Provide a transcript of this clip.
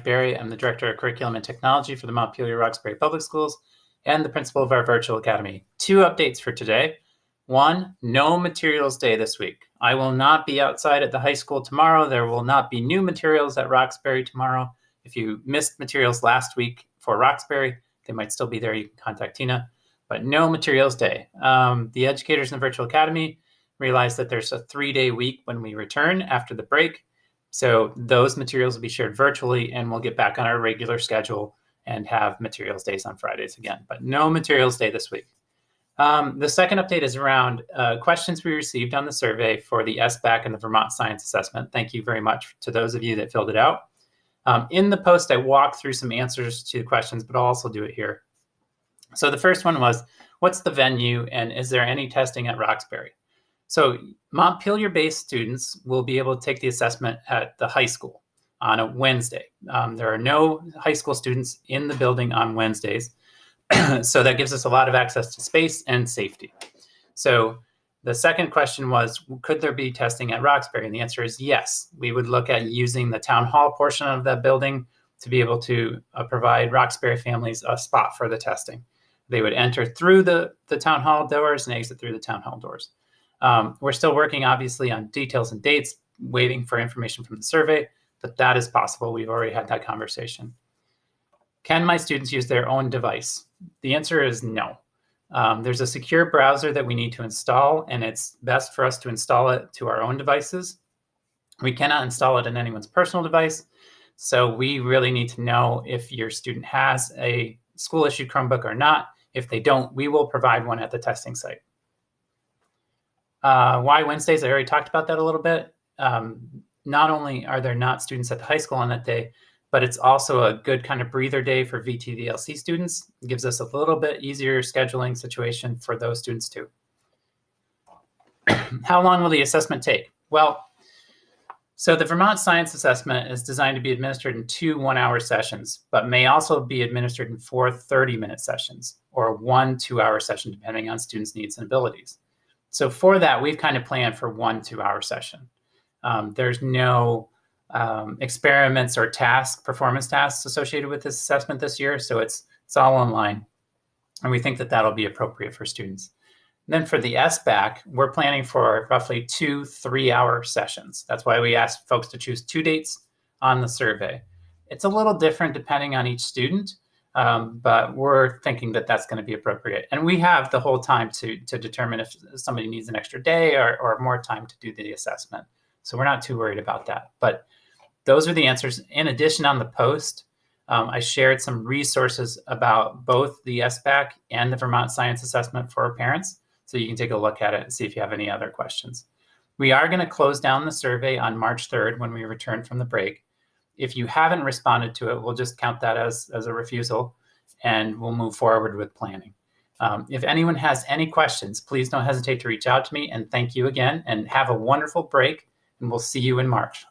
Mike Berry. I'm the Director of Curriculum and Technology for the Montpelier Roxbury Public Schools and the principal of our virtual academy. 2 updates for today. 1, no materials day this week. I will not be outside at the high school tomorrow. There will not be new materials at Roxbury tomorrow. If you missed materials last week for Roxbury, they might still be there. You can contact Tina, but no materials day. The educators in the virtual academy realize that there's a 3-day week when we return after the break. So those materials will be shared virtually, and we'll get back on our regular schedule and have materials days on Fridays again, but no materials day this week. The second update is around questions we received on the survey for the SBAC and the Vermont Science Assessment. Thank you very much to those of you that filled it out. In the post, I walked through some answers to the questions, but I'll also do it here. So the first one was, what's the venue and is there any testing at Roxbury? So Montpelier-based students will be able to take the assessment at the high school on a Wednesday. There are no high school students in the building on Wednesdays. So that gives us a lot of access to space and safety. So the second question was, could there be testing at Roxbury? And the answer is yes. We would look at using the town hall portion of that building to be able to provide Roxbury families a spot for the testing. They would enter through the town hall doors and exit through the town hall doors. We're still working, obviously, on details and dates, waiting for information from the survey, but that is possible. We've already had that conversation. Can my students use their own device? The answer is no. There's a secure browser that we need to install, and it's best for us to install it to our own devices. We cannot install it on anyone's personal device, so we really need to know if your student has a school-issued Chromebook or not. If they don't, we will provide one at the testing site. Why Wednesdays? I already talked about that a little bit. Not only are there not students at the high school on that day, but it's also a good kind of breather day for VTVLC students. It gives us a little bit easier scheduling situation for those students too. How long will the assessment take? Well, so the Vermont Science Assessment is designed to be administered in 2 one-hour sessions, but may also be administered in 4 30-minute sessions or 1 2-hour session, depending on students' needs and abilities. So for that, we've kind of planned for 1 2-hour session. There's no experiments or performance tasks associated with this assessment this year, so it's all online, and we think that that'll be appropriate for students. And then for the SBAC, we're planning for roughly 2 3-hour sessions. That's why we asked folks to choose 2 dates on the survey. It's a little different depending on each student, but we're thinking that that's going to be appropriate. And we have the whole time to determine if somebody needs an extra day or more time to do the assessment. So we're not too worried about that. But those are the answers. In addition, on the post, I shared some resources about both the SBAC and the Vermont Science Assessment for our parents. So you can take a look at it and see if you have any other questions. We are going to close down the survey on March 3rd when we return from the break. If you haven't responded to it, we'll just count that as a refusal, and we'll move forward with planning. If anyone has any questions, please don't hesitate to reach out to me. And thank you again, and have a wonderful break, and we'll see you in March.